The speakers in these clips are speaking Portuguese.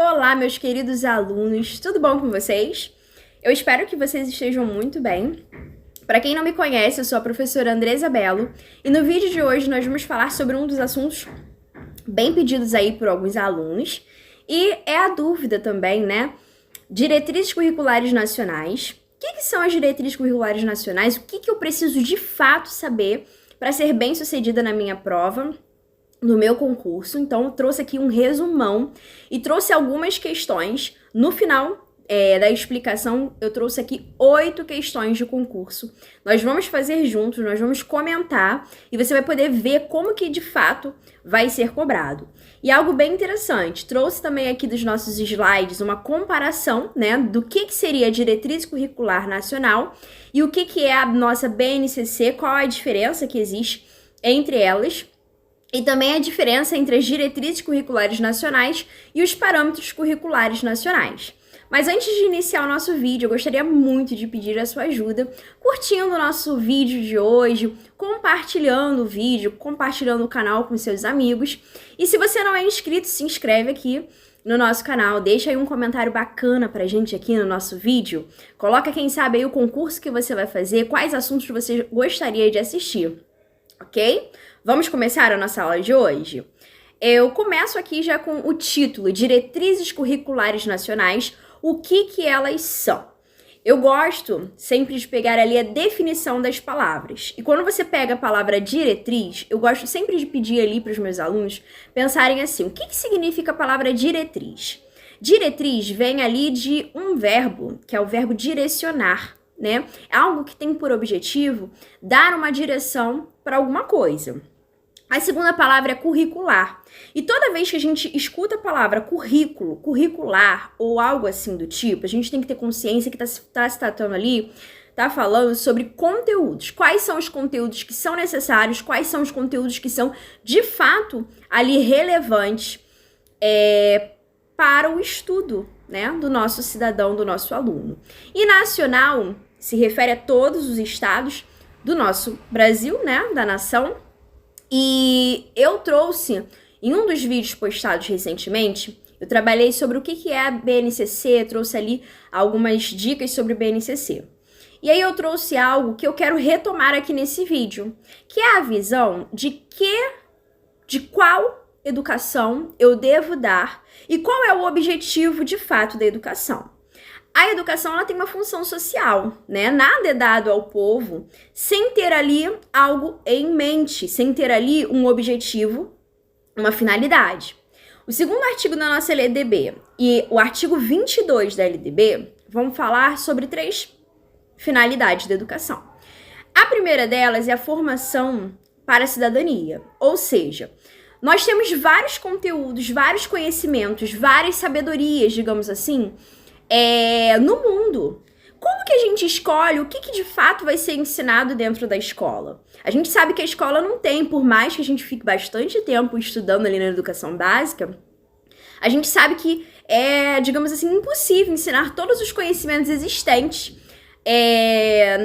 Olá, meus queridos alunos, tudo bom com vocês? Eu espero que vocês estejam muito bem. Para quem não me conhece, eu sou a professora Andresa Bello e no vídeo de hoje nós vamos falar sobre um dos assuntos bem pedidos aí por alguns alunos e é a dúvida também, né? Diretrizes curriculares nacionais. O que são as diretrizes curriculares nacionais? O que eu preciso de fato saber para ser bem sucedida na minha prova? No meu concurso, então eu trouxe aqui um resumão e trouxe algumas questões. No final da explicação, eu trouxe aqui 8 questões de concurso. Nós vamos fazer juntos, nós vamos comentar e você vai poder ver como que de fato vai ser cobrado. E algo bem interessante, trouxe também aqui dos nossos slides uma comparação, né, do que seria a diretriz curricular nacional e o que é a nossa BNCC, qual a diferença que existe entre elas. E também a diferença entre as diretrizes curriculares nacionais e os parâmetros curriculares nacionais. Mas antes de iniciar o nosso vídeo, eu gostaria muito de pedir a sua ajuda, curtindo o nosso vídeo de hoje, compartilhando o vídeo, compartilhando o canal com seus amigos. E se você não é inscrito, se inscreve aqui no nosso canal, deixa aí um comentário bacana pra gente aqui no nosso vídeo. Coloca, quem sabe, aí o concurso que você vai fazer, quais assuntos você gostaria de assistir, ok? Vamos começar a nossa aula de hoje? Eu começo aqui já com o título, Diretrizes Curriculares Nacionais, o que elas são? Eu gosto sempre de pegar ali a definição das palavras. E quando você pega a palavra diretriz, eu gosto sempre de pedir ali para os meus alunos pensarem assim, o que significa a palavra diretriz? Diretriz vem ali de um verbo, que é o verbo direcionar, né? É algo que tem por objetivo dar uma direção para alguma coisa. A segunda palavra é curricular. E toda vez que a gente escuta a palavra currículo, curricular ou algo assim do tipo, a gente tem que ter consciência que tá se tratando ali, tá falando sobre conteúdos. Quais são os conteúdos que são necessários, quais são os conteúdos que são de fato ali relevantes para o estudo, né, do nosso cidadão, do nosso aluno. E nacional se refere a todos os estados do nosso Brasil, né, da nação. E eu trouxe, em um dos vídeos postados recentemente, eu trabalhei sobre o que é a BNCC, trouxe ali algumas dicas sobre o BNCC. E aí eu trouxe algo que eu quero retomar aqui nesse vídeo, que é a visão de qual educação eu devo dar e qual é o objetivo de fato da educação. A educação, ela tem uma função social, né? Nada é dado ao povo sem ter ali algo em mente, sem ter ali um objetivo, uma finalidade. O segundo artigo da nossa LDB e o artigo 22 da LDB vão falar sobre 3 finalidades da educação. A primeira delas é a formação para a cidadania, ou seja, nós temos vários conteúdos, vários conhecimentos, várias sabedorias, digamos assim, no mundo. Como que a gente escolhe o que de fato vai ser ensinado dentro da escola? A gente sabe que a escola não tem, por mais que a gente fique bastante tempo estudando ali na educação básica, a gente sabe que é, digamos assim, impossível ensinar todos os conhecimentos existentes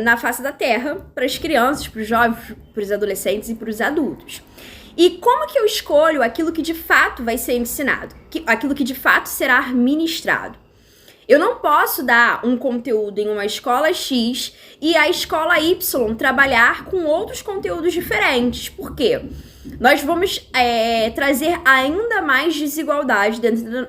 na face da Terra para as crianças, para os jovens, para os adolescentes e para os adultos. E como que eu escolho aquilo que de fato vai ser ensinado? Aquilo que de fato será ministrado? Eu não posso dar um conteúdo em uma escola X e a escola Y trabalhar com outros conteúdos diferentes. Por quê? Nós vamos trazer ainda mais desigualdade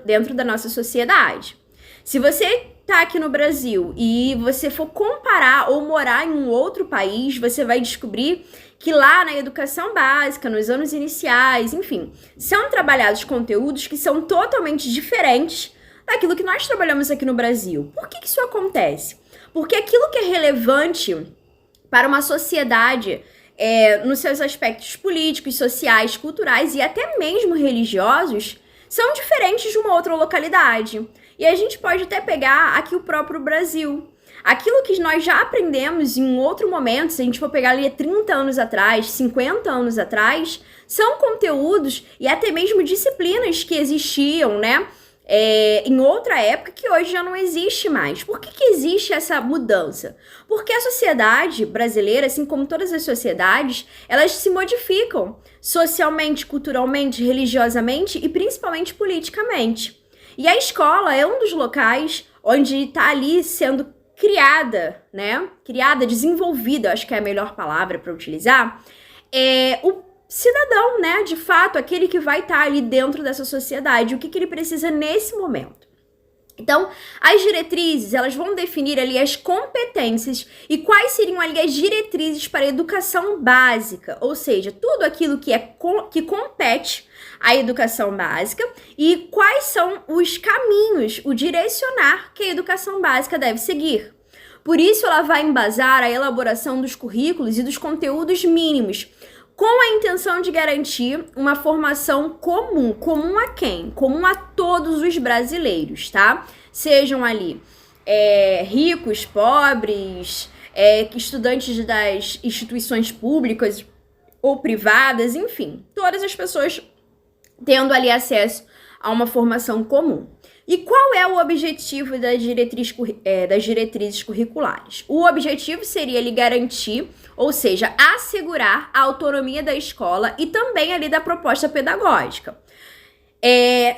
dentro da nossa sociedade. Se você está aqui no Brasil e você for comparar ou morar em um outro país, você vai descobrir que lá na educação básica, nos anos iniciais, enfim, são trabalhados conteúdos que são totalmente diferentes daquilo que nós trabalhamos aqui no Brasil. Por que isso acontece? Porque aquilo que é relevante para uma sociedade, nos seus aspectos políticos, sociais, culturais e até mesmo religiosos, são diferentes de uma outra localidade. E a gente pode até pegar aqui o próprio Brasil. Aquilo que nós já aprendemos em um outro momento, se a gente for pegar ali 30 anos atrás, 50 anos atrás, são conteúdos e até mesmo disciplinas que existiam, né? Em outra época que hoje já não existe mais. Por que existe essa mudança? Porque a sociedade brasileira, assim como todas as sociedades, elas se modificam socialmente, culturalmente, religiosamente e principalmente politicamente. E a escola é um dos locais onde está ali sendo criada, né? Criada, desenvolvida, acho que é a melhor palavra para utilizar, o cidadão, né? De fato, aquele que vai estar ali dentro dessa sociedade, o que ele precisa nesse momento. Então, as diretrizes, elas vão definir ali as competências e quais seriam ali as diretrizes para a educação básica, ou seja, tudo aquilo que compete à educação básica e quais são os caminhos, o direcionar que a educação básica deve seguir. Por isso, ela vai embasar a elaboração dos currículos e dos conteúdos mínimos, com a intenção de garantir uma formação comum. Comum a quem? Comum a todos os brasileiros, tá? Sejam ali ricos, pobres, estudantes das instituições públicas ou privadas, enfim, todas as pessoas tendo ali acesso a uma formação comum. E qual é o objetivo das diretrizes curriculares? O objetivo seria ali garantir, ou seja, assegurar a autonomia da escola e também ali da proposta pedagógica,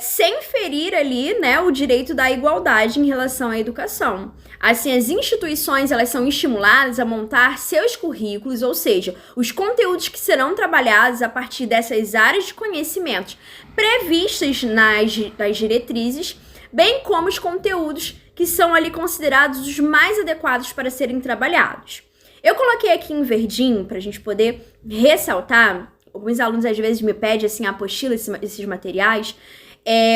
sem ferir ali, né, o direito da igualdade em relação à educação. Assim, as instituições, elas são estimuladas a montar seus currículos, ou seja, os conteúdos que serão trabalhados a partir dessas áreas de conhecimentos previstas nas diretrizes, bem como os conteúdos que são ali considerados os mais adequados para serem trabalhados. Eu coloquei aqui em verdinho para a gente poder ressaltar. Alguns alunos às vezes me pedem assim, a apostila, esses materiais.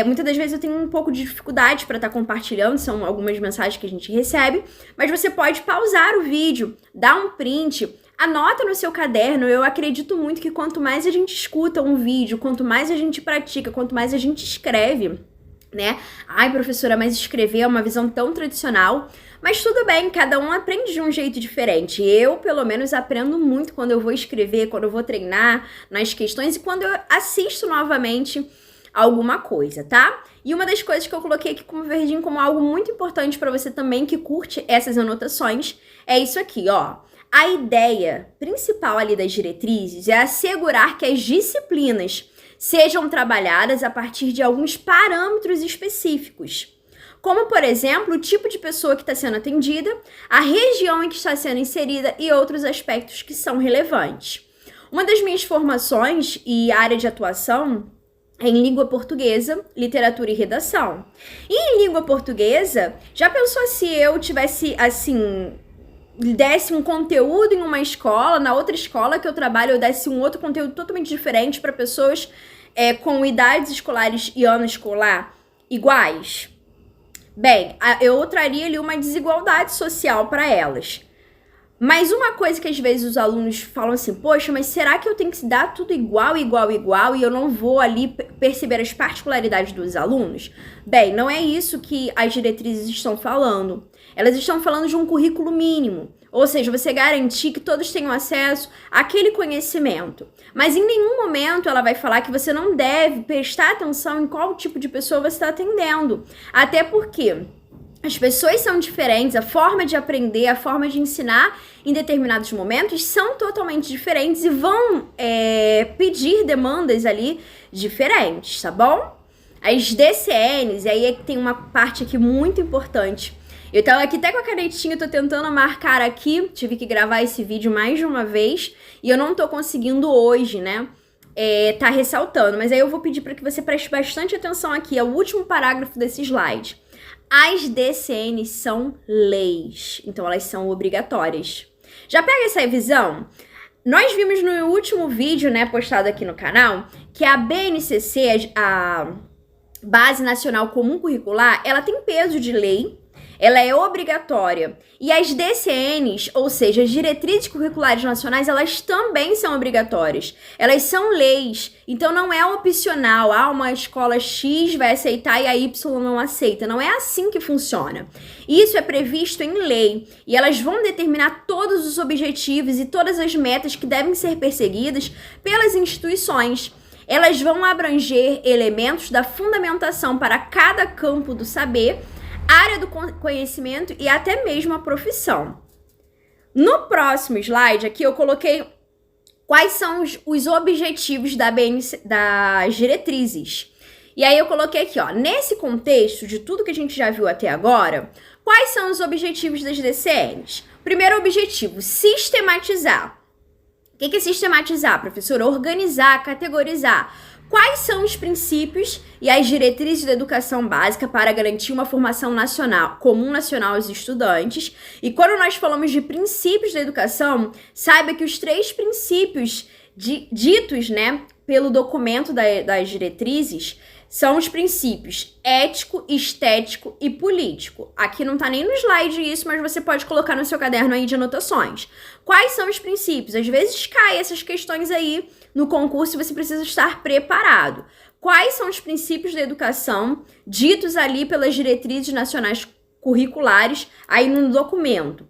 Muitas das vezes eu tenho um pouco de dificuldade para estar compartilhando, são algumas mensagens que a gente recebe, mas você pode pausar o vídeo, dar um print, anota no seu caderno. Eu acredito muito que quanto mais a gente escuta um vídeo, quanto mais a gente pratica, quanto mais a gente escreve, né? Ai, professora, mas escrever é uma visão tão tradicional. Mas tudo bem, cada um aprende de um jeito diferente. Eu, pelo menos, aprendo muito quando eu vou escrever, quando eu vou treinar nas questões e quando eu assisto novamente alguma coisa, tá? E uma das coisas que eu coloquei aqui como verdinho, como algo muito importante para você também que curte essas anotações, é isso aqui, ó. A ideia principal ali das diretrizes é assegurar que as disciplinas sejam trabalhadas a partir de alguns parâmetros específicos, como, por exemplo, o tipo de pessoa que está sendo atendida, a região em que está sendo inserida e outros aspectos que são relevantes. Uma das minhas formações e área de atuação é em língua portuguesa, literatura e redação. E em língua portuguesa, já pensou se eu tivesse, assim, desse um conteúdo em uma escola, na outra escola que eu trabalho, eu desse um outro conteúdo totalmente diferente para pessoas com idades escolares e ano escolar iguais? Bem, eu traria ali uma desigualdade social para elas. Mas uma coisa que às vezes os alunos falam assim, poxa, mas será que eu tenho que dar tudo igual e eu não vou ali perceber as particularidades dos alunos? Bem, não é isso que as diretrizes estão falando. Elas estão falando de um currículo mínimo, ou seja, você garantir que todos tenham acesso àquele conhecimento. Mas em nenhum momento ela vai falar que você não deve prestar atenção em qual tipo de pessoa você está atendendo. Até porque as pessoas são diferentes, a forma de aprender, a forma de ensinar em determinados momentos são totalmente diferentes e vão pedir demandas ali diferentes, tá bom? As DCNs, e aí é que tem uma parte aqui muito importante. Eu tava aqui até com a canetinha, tô tentando marcar aqui, tive que gravar esse vídeo mais de uma vez e eu não tô conseguindo hoje, né? Tá ressaltando, mas aí eu vou pedir para que você preste bastante atenção aqui, é o último parágrafo desse slide. As DCNs são leis, então elas são obrigatórias. Já pega essa visão? Nós vimos no último vídeo, né, postado aqui no canal, que a BNCC, a Base Nacional Comum Curricular, ela tem peso de lei, ela é obrigatória. E as DCNs, ou seja, as Diretrizes Curriculares Nacionais, elas também são obrigatórias. Elas são leis, então não é opcional. Uma escola X vai aceitar e a Y não aceita. Não é assim que funciona. Isso é previsto em lei e elas vão determinar todos os objetivos e todas as metas que devem ser perseguidas pelas instituições. Elas vão abranger elementos da fundamentação para cada campo do saber, área do conhecimento e até mesmo a profissão. No próximo slide aqui eu coloquei quais são os objetivos das diretrizes. E aí eu coloquei aqui, ó, nesse contexto de tudo que a gente já viu até agora, quais são os objetivos das DCNs? Primeiro objetivo, sistematizar. O que é sistematizar, professora? Organizar, categorizar. Quais são os princípios e as diretrizes da educação básica para garantir uma formação nacional, comum nacional aos estudantes? E quando nós falamos de princípios da educação, saiba que os 3 princípios ditos, né, pelo documento das diretrizes são os princípios ético, estético e político. Aqui não tá nem no slide isso, mas você pode colocar no seu caderno aí de anotações. Quais são os princípios? Às vezes caem essas questões aí no concurso e você precisa estar preparado. Quais são os princípios da educação ditos ali pelas diretrizes nacionais curriculares aí no documento?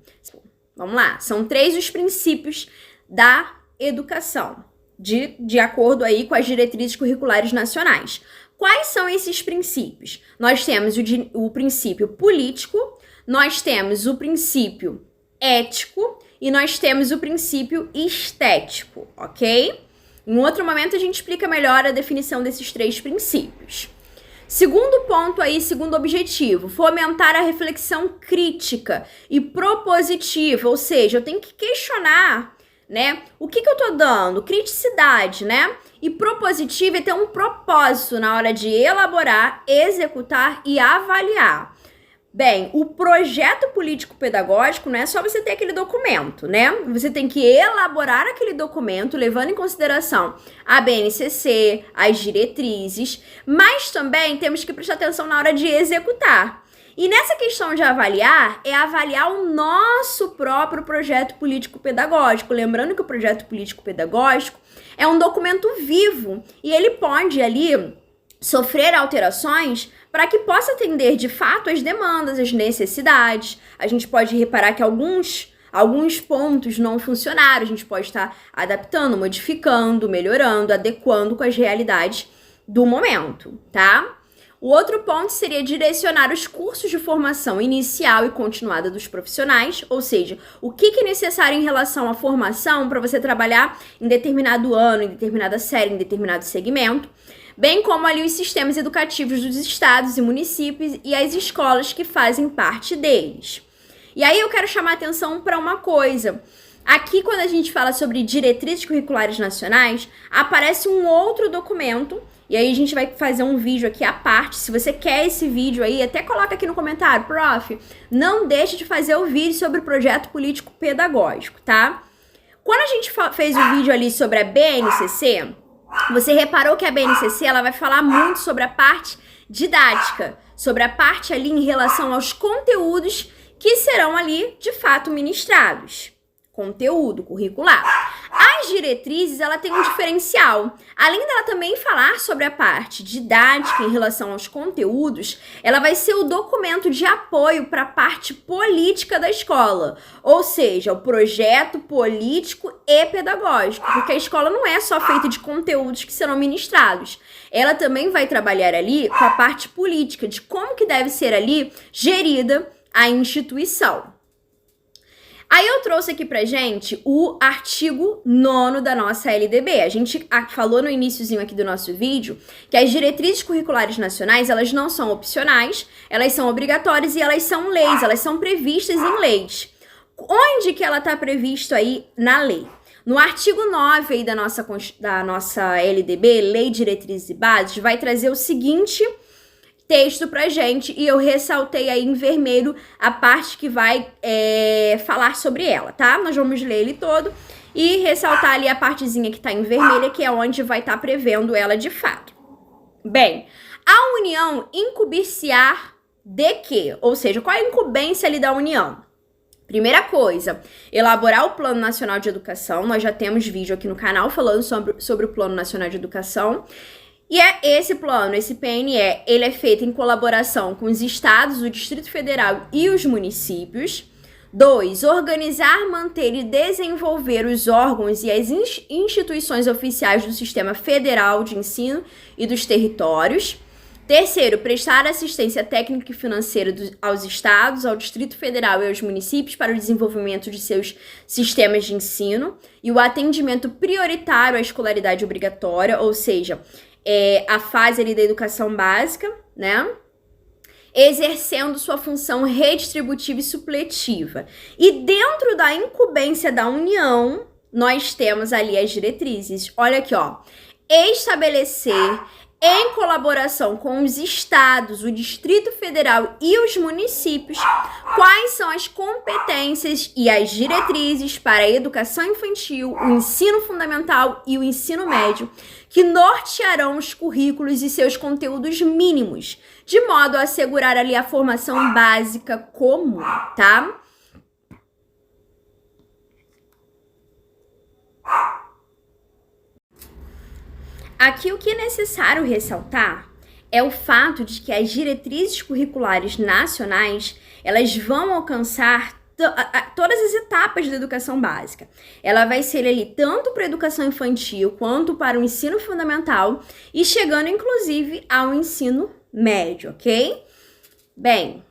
Vamos lá, são 3 os princípios da educação, de acordo aí com as diretrizes curriculares nacionais. Quais são esses princípios? Nós temos o princípio político, nós temos o princípio ético e nós temos o princípio estético, ok? Em outro momento a gente explica melhor a definição desses 3 princípios. Segundo ponto aí, segundo objetivo, fomentar a reflexão crítica e propositiva, ou seja, eu tenho que questionar, né? O que eu tô dando? Criticidade, né? E propositivo é ter um propósito na hora de elaborar, executar e avaliar. Bem, o projeto político-pedagógico não é só você ter aquele documento, né? Você tem que elaborar aquele documento, levando em consideração a BNCC, as diretrizes, mas também temos que prestar atenção na hora de executar. E nessa questão de avaliar, é avaliar o nosso próprio projeto político-pedagógico. Lembrando que o projeto político-pedagógico é um documento vivo e ele pode ali sofrer alterações para que possa atender de fato as demandas, as necessidades. A gente pode reparar que alguns pontos não funcionaram, a gente pode estar adaptando, modificando, melhorando, adequando com as realidades do momento, tá? O outro ponto seria direcionar os cursos de formação inicial e continuada dos profissionais, ou seja, o que é necessário em relação à formação para você trabalhar em determinado ano, em determinada série, em determinado segmento, bem como ali os sistemas educativos dos estados e municípios e as escolas que fazem parte deles. E aí eu quero chamar a atenção para uma coisa. Aqui, quando a gente fala sobre diretrizes curriculares nacionais, aparece um outro documento. E aí a gente vai fazer um vídeo aqui à parte. Se você quer esse vídeo aí, até coloca aqui no comentário, prof, não deixe de fazer o vídeo sobre o projeto político pedagógico, tá? Quando a gente fez o vídeo ali sobre a BNCC, você reparou que a BNCC ela vai falar muito sobre a parte didática, sobre a parte ali em relação aos conteúdos que serão ali de fato ministrados. Conteúdo curricular. As diretrizes, ela tem um diferencial. Além dela também falar sobre a parte didática em relação aos conteúdos, ela vai ser o documento de apoio para a parte política da escola. Ou seja, o projeto político e pedagógico. Porque a escola não é só feita de conteúdos que serão ministrados. Ela também vai trabalhar ali com a parte política, de como que deve ser ali gerida a instituição. Aí eu trouxe aqui pra gente o artigo 9º da nossa LDB. A gente falou no iniciozinho aqui do nosso vídeo que as diretrizes curriculares nacionais, elas não são opcionais, elas são obrigatórias e elas são leis, elas são previstas em leis. Onde que ela tá previsto aí na lei? No artigo 9 aí da nossa LDB, Lei de Diretrizes e Bases, vai trazer o seguinte texto pra gente, e eu ressaltei aí em vermelho a parte que vai falar sobre ela, tá? Nós vamos ler ele todo e ressaltar ali a partezinha que tá em vermelho, que é onde vai estar prevendo ela de fato. Bem, a União incumbir-se-á de quê? Ou seja, qual é a incumbência ali da União? Primeira coisa, elaborar o Plano Nacional de Educação. Nós já temos vídeo aqui no canal falando sobre o Plano Nacional de Educação. E esse plano, esse PNE, ele é feito em colaboração com os estados, o Distrito Federal e os municípios. 2. Organizar, manter e desenvolver os órgãos e as instituições oficiais do Sistema Federal de Ensino e dos territórios. 3. Prestar assistência técnica e financeira aos estados, ao Distrito Federal e aos municípios para o desenvolvimento de seus sistemas de ensino e o atendimento prioritário à escolaridade obrigatória, ou seja, a fase ali da educação básica, né? Exercendo sua função redistributiva e supletiva. E dentro da incumbência da União, nós temos ali as diretrizes. Olha aqui, ó. Estabelecer, em colaboração com os estados, o Distrito Federal e os municípios, quais são as competências e as diretrizes para a educação infantil, o ensino fundamental e o ensino médio, que nortearão os currículos e seus conteúdos mínimos, de modo a assegurar ali a formação básica comum, tá? Aqui o que é necessário ressaltar é o fato de que as diretrizes curriculares nacionais, elas vão alcançar todas as etapas da educação básica. Ela vai ser ali tanto para a educação infantil quanto para o ensino fundamental e chegando inclusive ao ensino médio, ok? Bem,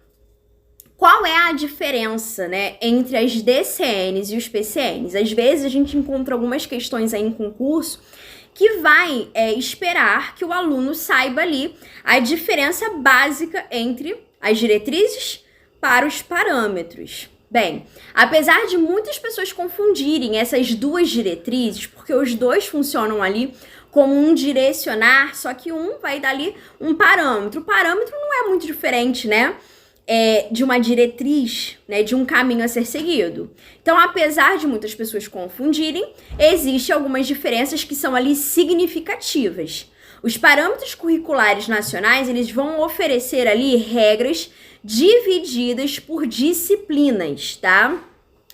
qual é a diferença, né, entre as DCNs e os PCNs? Às vezes a gente encontra algumas questões aí em concurso que vai esperar que o aluno saiba ali a diferença básica entre as diretrizes para os parâmetros. Bem, apesar de muitas pessoas confundirem essas duas diretrizes, porque os dois funcionam ali como um direcionar, só que um vai dar ali um parâmetro. O parâmetro não é muito diferente, né? De uma diretriz, né, de um caminho a ser seguido. Então, apesar de muitas pessoas confundirem, existem algumas diferenças que são ali significativas. Os parâmetros curriculares nacionais, eles vão oferecer ali regras divididas por disciplinas, tá?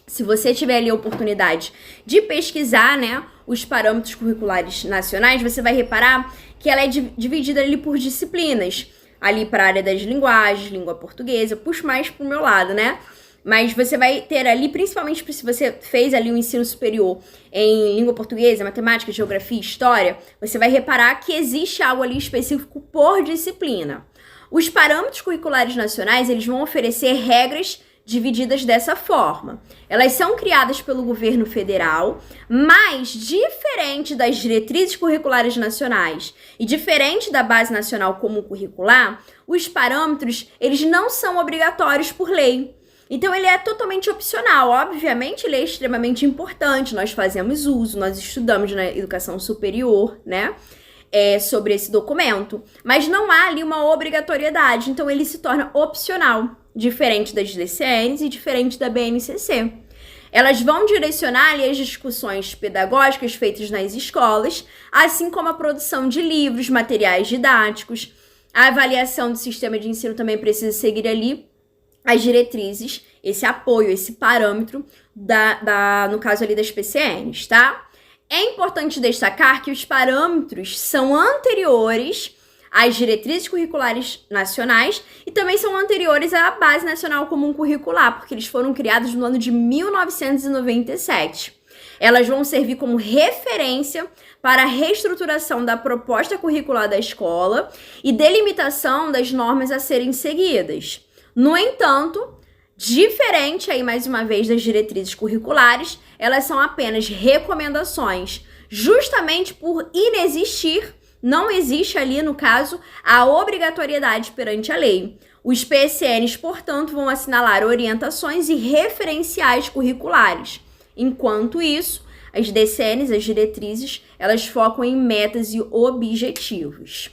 Se você tiver ali a oportunidade de pesquisar, né, os parâmetros curriculares nacionais, você vai reparar que ela é dividida ali por disciplinas. Ali para a área das linguagens, língua portuguesa, eu puxo mais pro meu lado, né? Mas você vai ter ali, principalmente se você fez ali um ensino superior em língua portuguesa, matemática, geografia, história, você vai reparar que existe algo ali específico por disciplina. Os parâmetros curriculares nacionais, eles vão oferecer regras divididas dessa forma. Elas são criadas pelo governo federal, mas diferente das diretrizes curriculares nacionais e diferente da Base Nacional Comum Curricular, os parâmetros, eles não são obrigatórios por lei. Então, ele é totalmente opcional. Obviamente, ele é extremamente importante, nós fazemos uso, nós estudamos na educação superior, né? Sobre esse documento, mas não há ali uma obrigatoriedade, então ele se torna opcional, diferente das DCNs e diferente da BNCC. Elas vão direcionar ali as discussões pedagógicas feitas nas escolas, assim como a produção de livros, materiais didáticos. A avaliação do sistema de ensino também precisa seguir ali as diretrizes, esse apoio, esse parâmetro no caso ali das PCNs, tá? É importante destacar que os parâmetros são anteriores às diretrizes curriculares nacionais e também são anteriores à Base Nacional Comum Curricular, porque eles foram criados no ano de 1997. Elas vão servir como referência para a reestruturação da proposta curricular da escola e delimitação das normas a serem seguidas. No entanto, diferente aí mais uma vez das diretrizes curriculares, elas são apenas recomendações, justamente por inexistir, não existe ali no caso a obrigatoriedade perante a lei. Os PCNs, portanto, vão assinalar orientações e referenciais curriculares. Enquanto isso, as DCNs, as diretrizes, elas focam em metas e objetivos.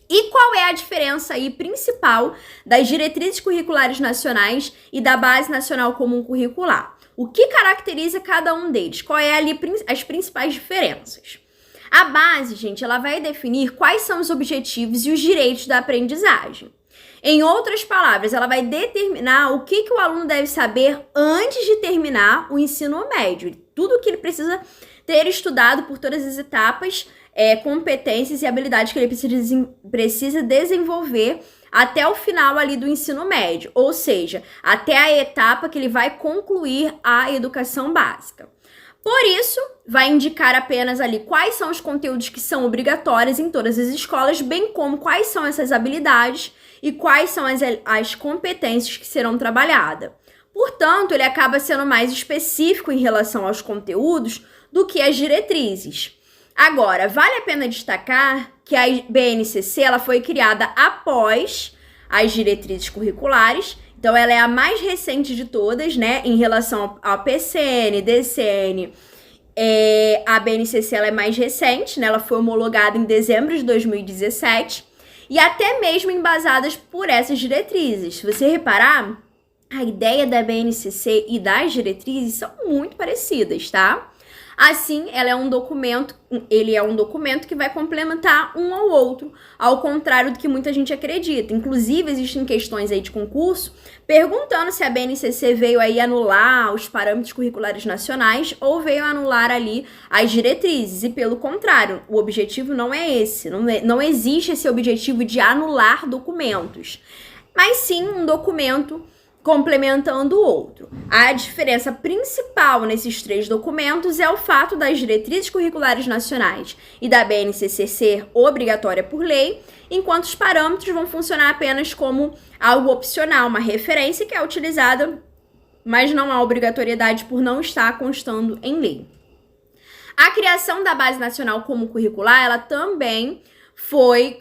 E qual é a diferença aí principal das diretrizes curriculares nacionais e da Base Nacional Comum Curricular? O que caracteriza cada um deles? Qual é ali as principais diferenças? A base, gente, ela vai definir quais são os objetivos e os direitos da aprendizagem. Em outras palavras, ela vai determinar o que o aluno deve saber antes de terminar o ensino médio. Tudo o que ele precisa ter estudado por todas as etapas, competências e habilidades que ele precisa desenvolver até o final ali do ensino médio, ou seja, até a etapa que ele vai concluir a educação básica. Por isso, vai indicar apenas ali quais são os conteúdos que são obrigatórios em todas as escolas, bem como quais são essas habilidades e quais são as competências que serão trabalhadas. Portanto, ele acaba sendo mais específico em relação aos conteúdos do que as diretrizes. Agora, vale a pena destacar que a BNCC ela foi criada após as diretrizes curriculares, então ela é a mais recente de todas, né, em relação ao PCN, DCN. A BNCC ela é mais recente, né, ela foi homologada em dezembro de 2017 e até mesmo embasadas por essas diretrizes. Se você reparar, a ideia da BNCC e das diretrizes são muito parecidas, tá? Assim, ele é um documento que vai complementar um ao outro, ao contrário do que muita gente acredita. Inclusive, existem questões aí de concurso perguntando se a BNCC veio aí anular os parâmetros curriculares nacionais ou veio anular ali as diretrizes. E pelo contrário, o objetivo não é esse, não existe esse objetivo de anular documentos, mas sim um documento complementando o outro. A diferença principal nesses três documentos é o fato das diretrizes curriculares nacionais e da BNCC ser obrigatória por lei, enquanto os parâmetros vão funcionar apenas como algo opcional, uma referência que é utilizada, mas não há obrigatoriedade por não estar constando em lei. A criação da Base Nacional Comum Curricular, ela também foi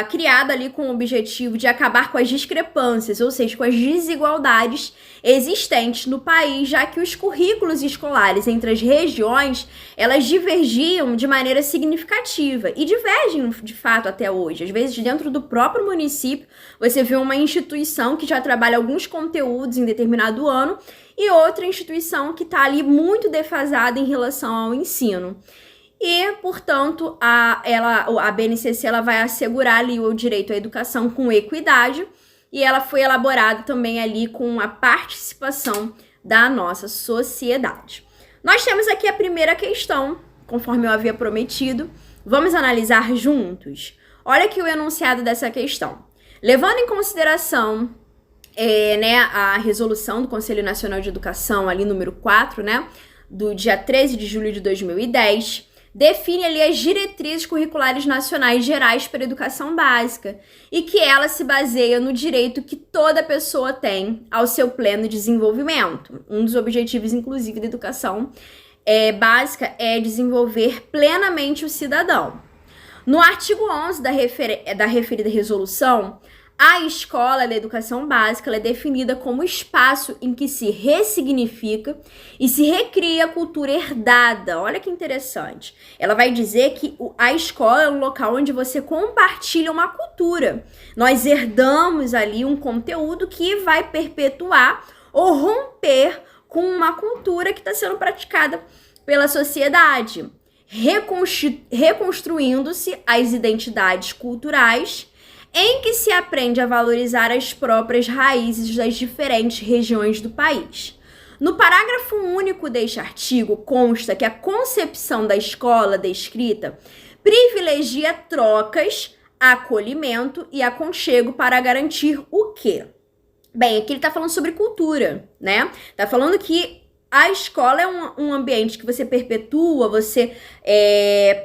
criada ali com o objetivo de acabar com as discrepâncias, ou seja, com as desigualdades existentes no país, já que os currículos escolares entre as regiões, elas divergiam de maneira significativa e divergem de fato até hoje. Às vezes, dentro do próprio município, você vê uma instituição que já trabalha alguns conteúdos em determinado ano e outra instituição que está ali muito defasada em relação ao ensino. E, portanto, a BNCC ela vai assegurar ali o direito à educação com equidade e ela foi elaborada também ali com a participação da nossa sociedade. Nós temos aqui a primeira questão, conforme eu havia prometido. Vamos analisar juntos? Olha aqui o enunciado dessa questão. Levando em consideração a resolução do Conselho Nacional de Educação, ali número 4, né, do dia 13 de julho de 2010, define ali as diretrizes curriculares nacionais gerais para a educação básica e que ela se baseia no direito que toda pessoa tem ao seu pleno desenvolvimento. Um dos objetivos, inclusive, da educação básica é desenvolver plenamente o cidadão. No artigo 11 da referida resolução, a escola da educação básica é definida como espaço em que se ressignifica e se recria a cultura herdada. Olha que interessante. Ela vai dizer que a escola é um local onde você compartilha uma cultura. Nós herdamos ali um conteúdo que vai perpetuar ou romper com uma cultura que está sendo praticada pela sociedade, reconstruindo-se as identidades culturais em que se aprende a valorizar as próprias raízes das diferentes regiões do país. No parágrafo único deste artigo, consta que a concepção da escola descrita privilegia trocas, acolhimento e aconchego para garantir o quê? Bem, aqui ele está falando sobre cultura, né? Está falando que a escola é um ambiente que você perpetua, você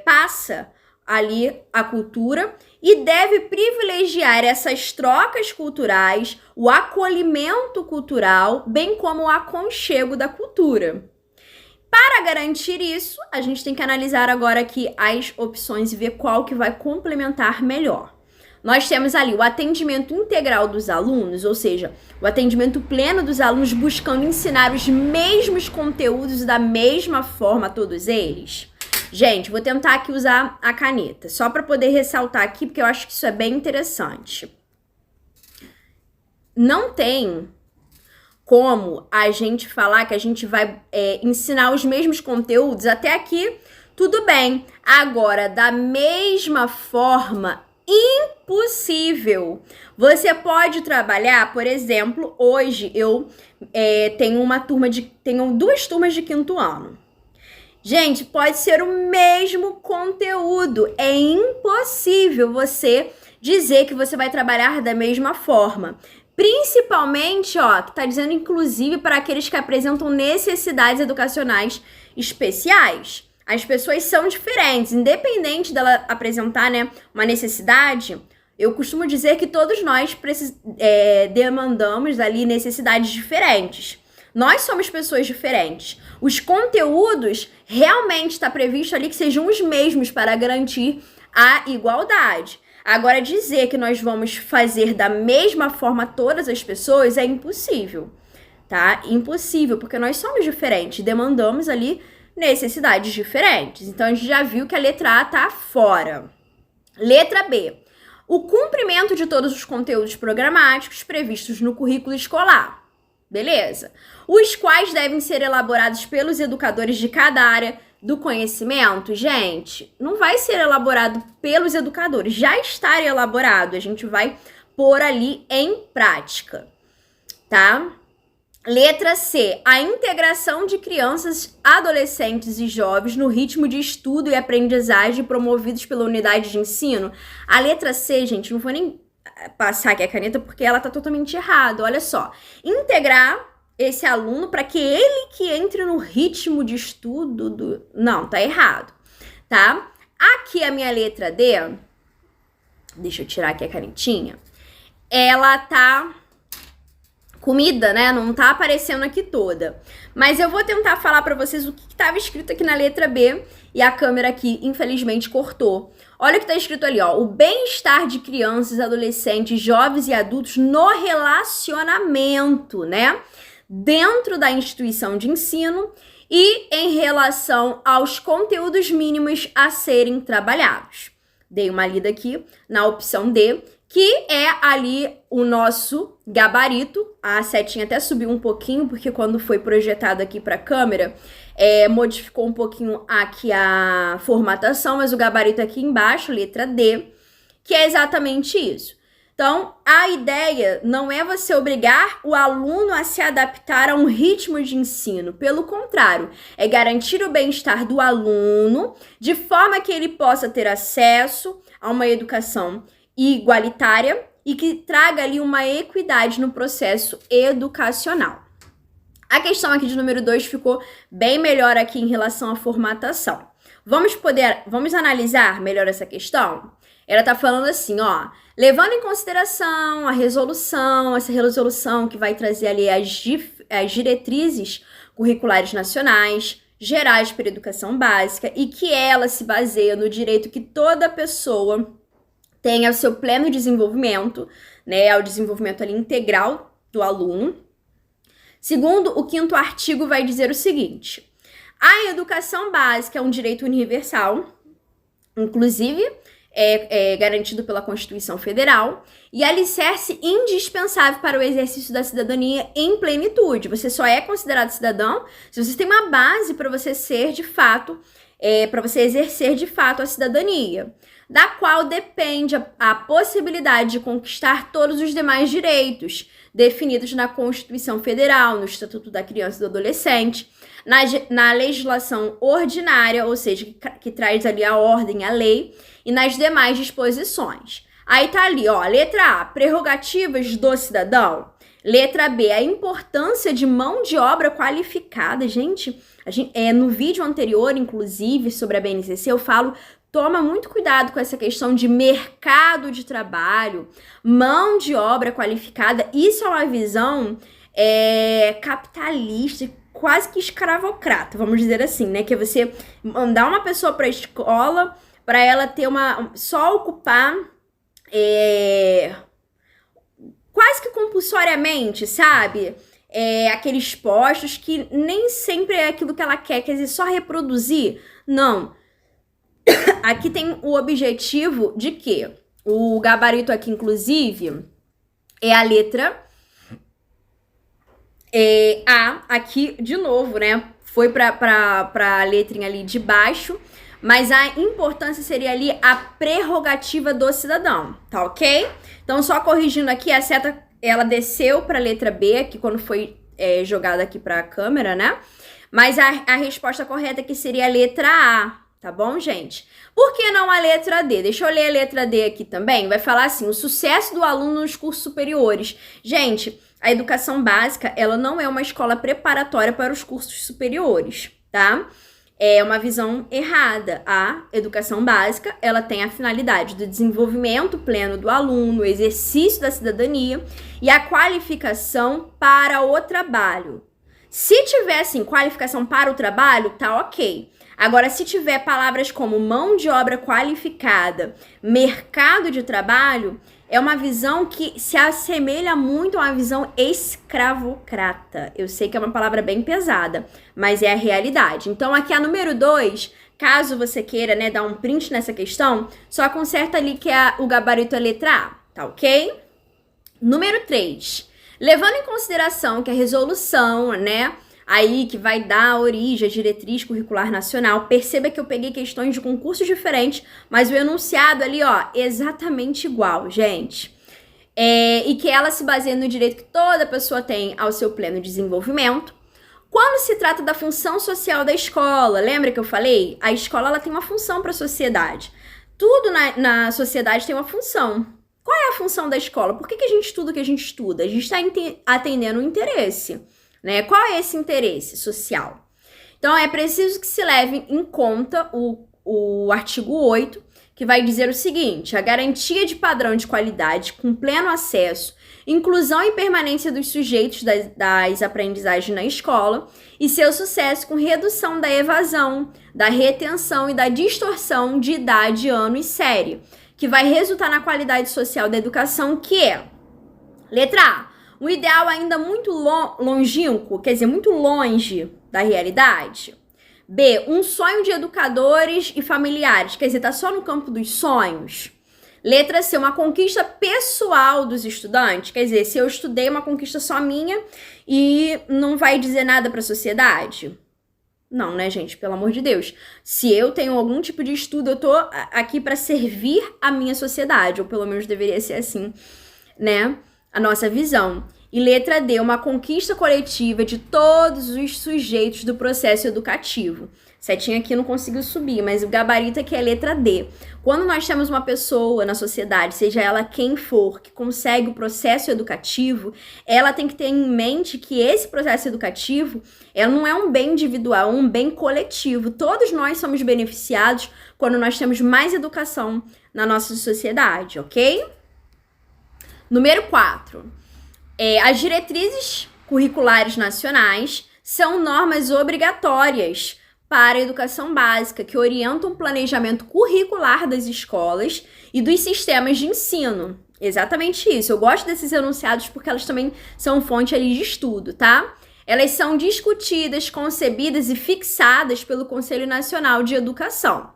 passa ali a cultura e deve privilegiar essas trocas culturais, o acolhimento cultural, bem como o aconchego da cultura. Para garantir isso, a gente tem que analisar agora aqui as opções e ver qual que vai complementar melhor. Nós temos ali o atendimento integral dos alunos, ou seja, o atendimento pleno dos alunos buscando ensinar os mesmos conteúdos da mesma forma a todos eles. Gente, vou tentar aqui usar a caneta, só para poder ressaltar aqui, porque eu acho que isso é bem interessante. Não tem como a gente falar que a gente vai ensinar os mesmos conteúdos. Até aqui, tudo bem. Agora, da mesma forma, impossível. Você pode trabalhar, por exemplo, hoje eu tenho duas turmas de quinto ano. Gente, pode ser o mesmo conteúdo. É impossível você dizer que você vai trabalhar da mesma forma. Principalmente, que tá dizendo inclusive para aqueles que apresentam necessidades educacionais especiais. As pessoas são diferentes, independente dela apresentar, uma necessidade. Eu costumo dizer que todos nós demandamos ali necessidades diferentes. Nós somos pessoas diferentes. Os conteúdos realmente está previsto ali que sejam os mesmos para garantir a igualdade. Agora, dizer que nós vamos fazer da mesma forma todas as pessoas é impossível, tá? Impossível, porque nós somos diferentes, demandamos ali necessidades diferentes. Então, a gente já viu que a letra A tá fora. Letra B. O cumprimento de todos os conteúdos programáticos previstos no currículo escolar. Beleza? Os quais devem ser elaborados pelos educadores de cada área do conhecimento. Gente, não vai ser elaborado pelos educadores, já está elaborado. A gente vai pôr ali em prática, tá? Letra C. A integração de crianças, adolescentes e jovens no ritmo de estudo e aprendizagem promovidos pela unidade de ensino. A letra C, gente, não vou nem passar aqui a caneta porque ela tá totalmente errada. Olha só. Integrar esse aluno para que ele que entre no ritmo de estudo do... Não, tá errado, tá? Aqui a minha letra D, deixa eu tirar aqui a canetinha, ela tá comida, né? Não tá aparecendo aqui toda. Mas eu vou tentar falar para vocês o que estava escrito aqui na letra B e a câmera aqui, infelizmente, cortou. Olha o que tá escrito ali, ó. O bem-estar de crianças, adolescentes, jovens e adultos no relacionamento, né? Dentro da instituição de ensino e em relação aos conteúdos mínimos a serem trabalhados. Dei uma lida aqui na opção D, que é ali o nosso gabarito. A setinha até subiu um pouquinho, porque quando foi projetado aqui para a câmera, modificou um pouquinho aqui a formatação, mas o gabarito aqui embaixo, letra D, que é exatamente isso. Então, a ideia não é você obrigar o aluno a se adaptar a um ritmo de ensino. Pelo contrário, é garantir o bem-estar do aluno de forma que ele possa ter acesso a uma educação igualitária e que traga ali uma equidade no processo educacional. A questão aqui de número 2 ficou bem melhor aqui em relação à formatação. Vamos analisar melhor essa questão? Ela tá falando assim, ó, levando em consideração essa resolução que vai trazer ali as diretrizes curriculares nacionais, gerais para a educação básica, e que ela se baseia no direito que toda pessoa tenha o seu pleno desenvolvimento, né, o desenvolvimento ali integral do aluno. Segundo, o 5º artigo vai dizer o seguinte: a educação básica é um direito universal, inclusive é garantido pela Constituição Federal, e alicerce indispensável para o exercício da cidadania em plenitude. Você só é considerado cidadão se você tem uma base para você ser de fato, para você exercer de fato a cidadania, da qual depende a possibilidade de conquistar todos os demais direitos definidos na Constituição Federal, no Estatuto da Criança e do Adolescente, na legislação ordinária, ou seja, que traz ali a ordem, a lei, e nas demais disposições. Aí tá ali, ó, letra A, prerrogativas do cidadão. Letra B, a importância de mão de obra qualificada. Gente, no vídeo anterior, inclusive, sobre a BNCC, eu falo, toma muito cuidado com essa questão de mercado de trabalho, mão de obra qualificada. Isso é uma visão capitalista, quase que escravocrata, vamos dizer assim, né? Que é você mandar uma pessoa para a escola para ela ter só ocupar quase que compulsoriamente, sabe? Aqueles postos que nem sempre é aquilo que ela quer dizer, só reproduzir. Não. Aqui tem o objetivo de que o gabarito aqui, inclusive, é a letra A. Aqui, de novo, né? Foi para a letrinha ali de baixo, mas a importância seria ali a prerrogativa do cidadão, tá ok? Então, só corrigindo aqui, a seta, ela desceu para a letra B, que quando foi jogada aqui para a câmera, né? Mas a resposta correta aqui seria a letra A, tá bom, gente? Por que não a letra D? Deixa eu ler a letra D aqui também. Vai falar assim, o sucesso do aluno nos cursos superiores. Gente, a educação básica, ela não é uma escola preparatória para os cursos superiores, tá? É uma visão errada. A educação básica, ela tem a finalidade do desenvolvimento pleno do aluno, o exercício da cidadania e a qualificação para o trabalho. Se tiver, assim, qualificação para o trabalho, tá ok. Agora, se tiver palavras como mão de obra qualificada, mercado de trabalho, é uma visão que se assemelha muito a uma visão escravocrata. Eu sei que é uma palavra bem pesada, mas é a realidade. Então, aqui a número 2, caso você queira, né, dar um print nessa questão, só conserta ali que o gabarito é letra A, tá ok? Número 3, levando em consideração que a resolução, né, aí que vai dar origem à diretriz curricular nacional, perceba que eu peguei questões de concursos diferentes, mas o enunciado ali, ó, exatamente igual, gente. E que ela se baseia no direito que toda pessoa tem ao seu pleno desenvolvimento. Quando se trata da função social da escola, lembra que eu falei? A escola ela tem uma função para a sociedade. Tudo na sociedade tem uma função. Qual é a função da escola? Por que a gente estuda o que a gente estuda? A gente está atendendo um interesse. Né? Qual é esse interesse social? Então, é preciso que se leve em conta o artigo 8, que vai dizer o seguinte: a garantia de padrão de qualidade com pleno acesso, inclusão e permanência dos sujeitos das aprendizagens na escola e seu sucesso com redução da evasão, da retenção e da distorção de idade, ano e série, que vai resultar na qualidade social da educação, que é, letra A, um ideal ainda muito longínquo, quer dizer, muito longe da realidade. B, um sonho de educadores e familiares, quer dizer, tá só no campo dos sonhos. Letra C, uma conquista pessoal dos estudantes, quer dizer, se eu estudei uma conquista só minha e não vai dizer nada para a sociedade. Não, né, gente? Pelo amor de Deus. Se eu tenho algum tipo de estudo, eu tô aqui para servir a minha sociedade, ou pelo menos deveria ser assim, né? A nossa visão. E letra D, uma conquista coletiva de todos os sujeitos do processo educativo. Setinha aqui não conseguiu subir, mas o gabarito aqui é letra D. Quando nós temos uma pessoa na sociedade, seja ela quem for, que consegue o processo educativo, ela tem que ter em mente que esse processo educativo ela não é um bem individual, é um bem coletivo. Todos nós somos beneficiados quando nós temos mais educação na nossa sociedade, ok? Número 4. As diretrizes curriculares nacionais são normas obrigatórias para a educação básica que orientam o planejamento curricular das escolas e dos sistemas de ensino. Exatamente isso. Eu gosto desses enunciados porque elas também são fonte ali de estudo, tá? Elas são discutidas, concebidas e fixadas pelo Conselho Nacional de Educação.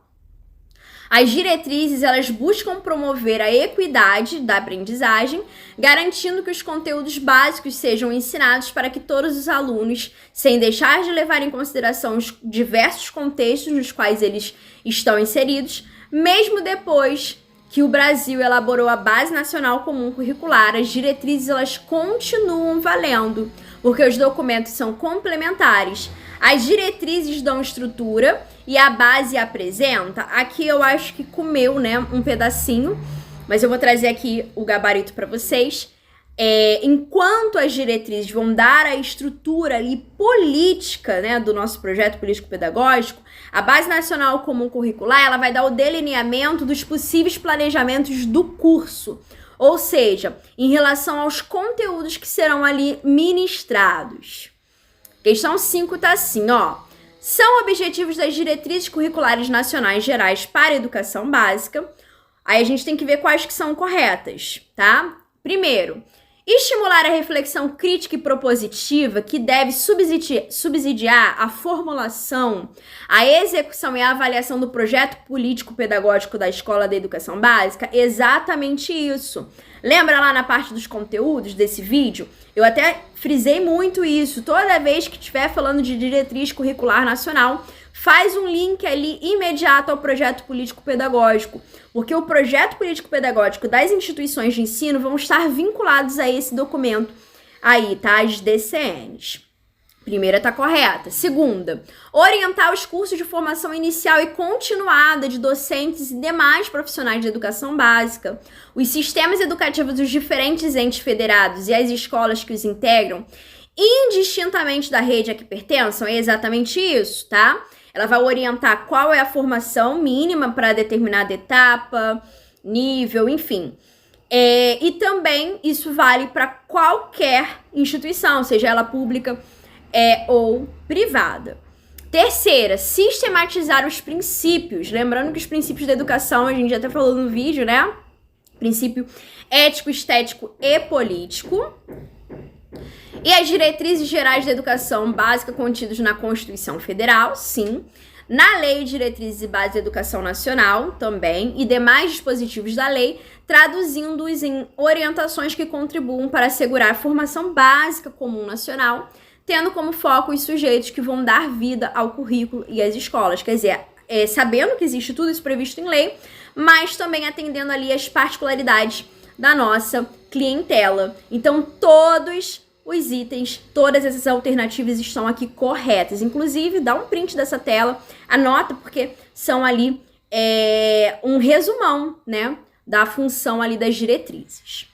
As diretrizes, elas buscam promover a equidade da aprendizagem, garantindo que os conteúdos básicos sejam ensinados para que todos os alunos, sem deixar de levar em consideração os diversos contextos nos quais eles estão inseridos, mesmo depois que o Brasil elaborou a Base Nacional Comum Curricular, as diretrizes, elas continuam valendo, porque os documentos são complementares. As diretrizes dão estrutura e a base apresenta. Aqui eu acho que comeu, né, um pedacinho, mas eu vou trazer aqui o gabarito para vocês. Enquanto as diretrizes vão dar a estrutura ali política, né, do nosso projeto político-pedagógico, a Base Nacional Comum Curricular ela vai dar o delineamento dos possíveis planejamentos do curso, ou seja, em relação aos conteúdos que serão ali ministrados. Questão 5 tá assim, ó. São objetivos das diretrizes curriculares nacionais gerais para a educação básica. Aí a gente tem que ver quais que são corretas, tá? Primeiro, estimular a reflexão crítica e propositiva que deve subsidiar a formulação, a execução e a avaliação do projeto político-pedagógico da Escola da Educação Básica. Exatamente isso. Lembra lá na parte dos conteúdos desse vídeo? Eu até frisei muito isso. Toda vez que estiver falando de diretriz curricular nacional, faz um link ali imediato ao projeto político-pedagógico, porque o projeto político-pedagógico das instituições de ensino vão estar vinculados a esse documento aí, tá? As DCNs. Primeira tá correta. Segunda, orientar os cursos de formação inicial e continuada de docentes e demais profissionais de educação básica, os sistemas educativos dos diferentes entes federados e as escolas que os integram, indistintamente da rede a que pertençam. É exatamente isso, tá? Ela vai orientar qual é a formação mínima para determinada etapa, nível, enfim. E também isso vale para qualquer instituição, seja ela pública, ou privada. Terceira, sistematizar os princípios. Lembrando que os princípios da educação, a gente já até falou no vídeo, né? Princípio ético, estético e político. E as diretrizes gerais da educação básica contidas na Constituição Federal, sim. Na Lei de Diretrizes e Bases da Educação Nacional, também. E demais dispositivos da lei, traduzindo-os em orientações que contribuam para assegurar a formação básica comum nacional, tendo como foco os sujeitos que vão dar vida ao currículo e às escolas. Quer dizer, sabendo que existe tudo isso previsto em lei, mas também atendendo ali as particularidades da nossa clientela. Então, todos os itens, todas essas alternativas estão aqui corretas. Inclusive, dá um print dessa tela, anota, porque são ali um resumão, né, da função ali das diretrizes.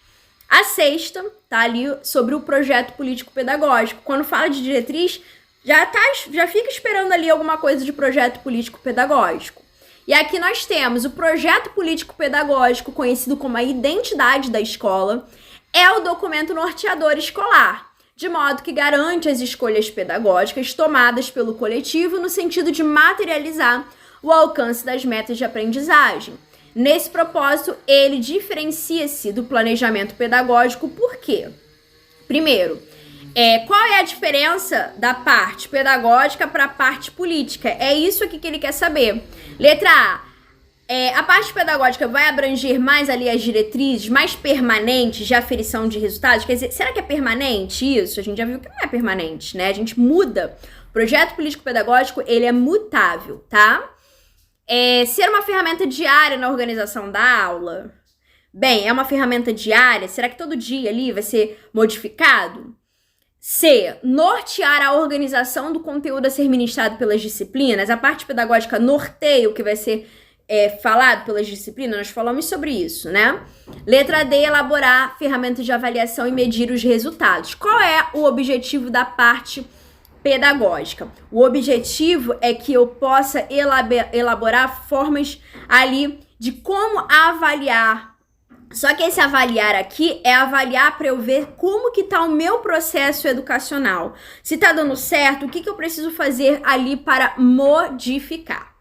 A sexta tá ali sobre o projeto político-pedagógico. Quando fala de diretriz, já fica esperando ali alguma coisa de projeto político-pedagógico. E aqui nós temos o projeto político-pedagógico, conhecido como a identidade da escola, é o documento norteador escolar, de modo que garante as escolhas pedagógicas tomadas pelo coletivo no sentido de materializar o alcance das metas de aprendizagem. Nesse propósito, ele diferencia-se do planejamento pedagógico por quê? Primeiro, qual é a diferença da parte pedagógica para a parte política? É isso aqui que ele quer saber. Letra A. A parte pedagógica vai abranger mais ali as diretrizes mais permanentes de aferição de resultados? Quer dizer, será que é permanente isso? A gente já viu que não é permanente, né? A gente muda. O projeto político-pedagógico, ele é mutável, tá? Ser uma ferramenta diária na organização da aula? Bem, é uma ferramenta diária? Será que todo dia ali vai ser modificado? C. Nortear a organização do conteúdo a ser ministrado pelas disciplinas? A parte pedagógica norteia o que vai ser falado pelas disciplinas? Nós falamos sobre isso, né? Letra D. Elaborar ferramentas de avaliação e medir os resultados. Qual é o objetivo da parte pedagógica? O objetivo é que eu possa elaborar formas ali de como avaliar. Só que esse avaliar aqui é avaliar para eu ver como que tá o meu processo educacional. Se tá dando certo, o que eu preciso fazer ali para modificar.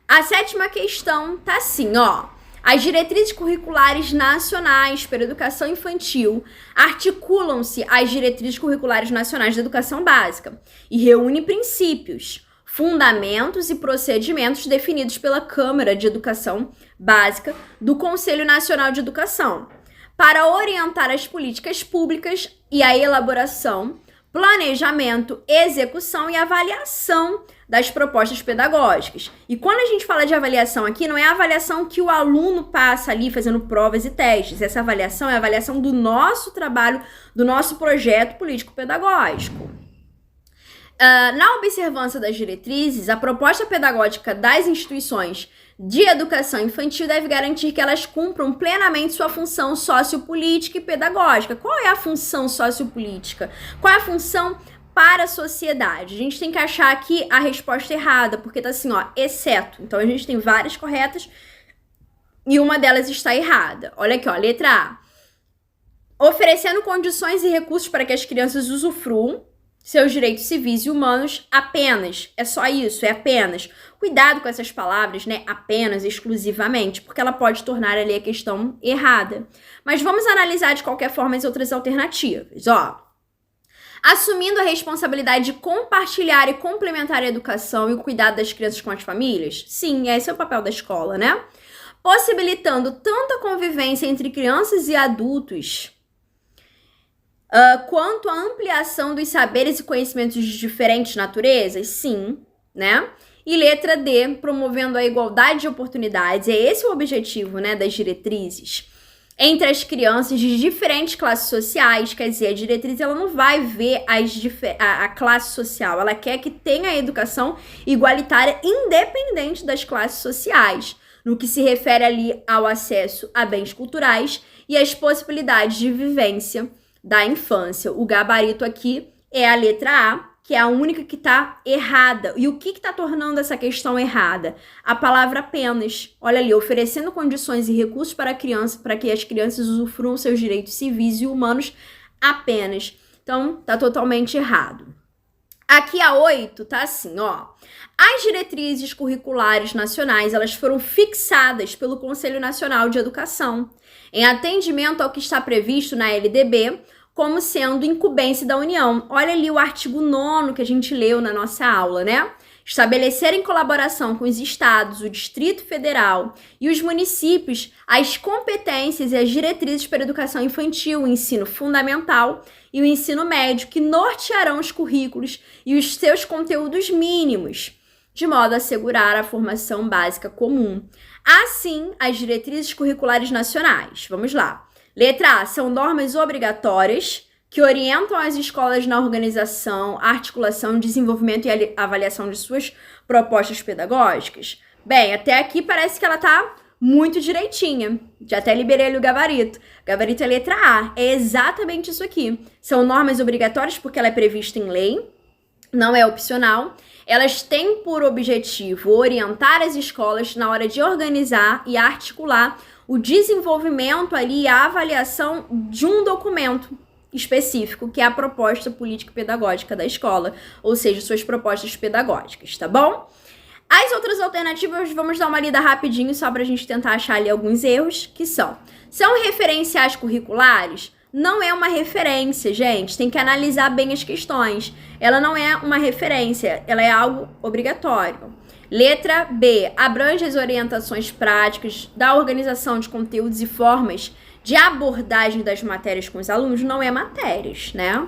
A sétima questão tá assim, ó. As diretrizes curriculares nacionais para a educação infantil articulam-se às diretrizes curriculares nacionais da educação básica e reúnem princípios, fundamentos e procedimentos definidos pela Câmara de Educação Básica do Conselho Nacional de Educação para orientar as políticas públicas e a elaboração, planejamento, execução e avaliação das propostas pedagógicas. E quando a gente fala de avaliação aqui, não é a avaliação que o aluno passa ali fazendo provas e testes. Essa avaliação é a avaliação do nosso trabalho, do nosso projeto político-pedagógico. Na observância das diretrizes, a proposta pedagógica das instituições de educação infantil deve garantir que elas cumpram plenamente sua função sociopolítica e pedagógica. Qual é a função sociopolítica? Qual é a função para a sociedade? A gente tem que achar aqui a resposta errada, porque tá assim, ó, exceto. Então a gente tem várias corretas e uma delas está errada. Olha aqui, ó, letra A. Oferecendo condições e recursos para que as crianças usufruam seus direitos civis e humanos apenas. É só isso, é apenas. Cuidado com essas palavras, né? Apenas, exclusivamente, porque ela pode tornar ali a questão errada. Mas vamos analisar de qualquer forma as outras alternativas, ó. Assumindo a responsabilidade de compartilhar e complementar a educação e o cuidado das crianças com as famílias? Sim, esse é o papel da escola, né? Possibilitando tanto a convivência entre crianças e adultos, quanto a ampliação dos saberes e conhecimentos de diferentes naturezas? Sim, né? E letra D, promovendo a igualdade de oportunidades. É esse o objetivo, né, das diretrizes entre as crianças de diferentes classes sociais. Quer dizer, a diretriz ela não vai ver a classe social, ela quer que tenha a educação igualitária independente das classes sociais, no que se refere ali ao acesso a bens culturais e às possibilidades de vivência da infância. O gabarito aqui é a letra A, que é a única que está errada. E o que está tornando essa questão errada? A palavra apenas. Olha ali, oferecendo condições e recursos para que as crianças usufruam seus direitos civis e humanos apenas. Então, está totalmente errado. Aqui a 8 tá assim, ó. As diretrizes curriculares nacionais, elas foram fixadas pelo Conselho Nacional de Educação, em atendimento ao que está previsto na LDB, como sendo incumbência da União. Olha ali o artigo 9º que a gente leu na nossa aula, né? Estabelecer em colaboração com os estados, o Distrito Federal e os municípios as competências e as diretrizes para a educação infantil, o ensino fundamental e o ensino médio, que nortearão os currículos e os seus conteúdos mínimos, de modo a assegurar a formação básica comum. Assim, as diretrizes curriculares nacionais. Vamos lá. Letra A, são normas obrigatórias que orientam as escolas na organização, articulação, desenvolvimento e avaliação de suas propostas pedagógicas. Bem, até aqui parece que ela tá muito direitinha. Já até liberei ali o gabarito. Gabarito é letra A. É exatamente isso aqui. São normas obrigatórias porque ela é prevista em lei, não é opcional. Elas têm por objetivo orientar as escolas na hora de organizar e articular o desenvolvimento ali e a avaliação de um documento específico, que é a proposta político-pedagógica da escola, ou seja, suas propostas pedagógicas, tá bom? As outras alternativas, vamos dar uma lida rapidinho, só pra gente tentar achar ali alguns erros, que são referenciais curriculares? Não é uma referência, gente, tem que analisar bem as questões. Ela não é uma referência, ela é algo obrigatório. Letra B, abrange as orientações práticas da organização de conteúdos e formas de abordagem das matérias com os alunos, não é matérias, né?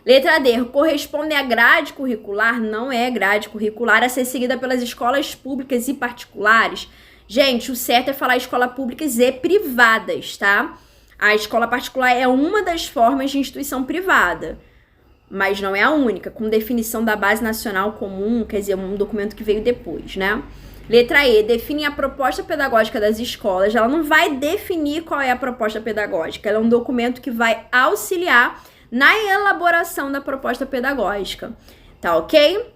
Letra D, corresponde à grade curricular, não é grade curricular a ser seguida pelas escolas públicas e particulares. Gente, o certo é falar escolas públicas e privadas, tá? A escola particular é uma das formas de instituição privada, mas não é a única, com definição da Base Nacional Comum, quer dizer, um documento que veio depois, né? Letra E, define a proposta pedagógica das escolas. Ela não vai definir qual é a proposta pedagógica, ela é um documento que vai auxiliar na elaboração da proposta pedagógica, tá ok?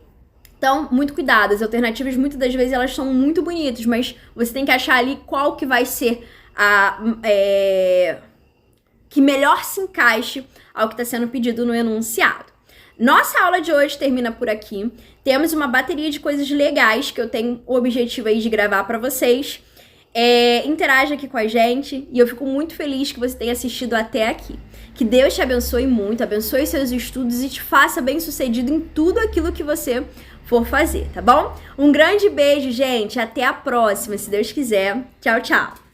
Então, muito cuidado, as alternativas muitas das vezes elas são muito bonitas, mas você tem que achar ali qual que vai ser a... que melhor se encaixe ao que está sendo pedido no enunciado. Nossa aula de hoje termina por aqui. Temos uma bateria de coisas legais que eu tenho o objetivo aí de gravar para vocês. Interaja aqui com a gente e eu fico muito feliz que você tenha assistido até aqui. Que Deus te abençoe muito, abençoe seus estudos e te faça bem-sucedido em tudo aquilo que você for fazer, tá bom? Um grande beijo, gente. Até a próxima, se Deus quiser. Tchau, tchau.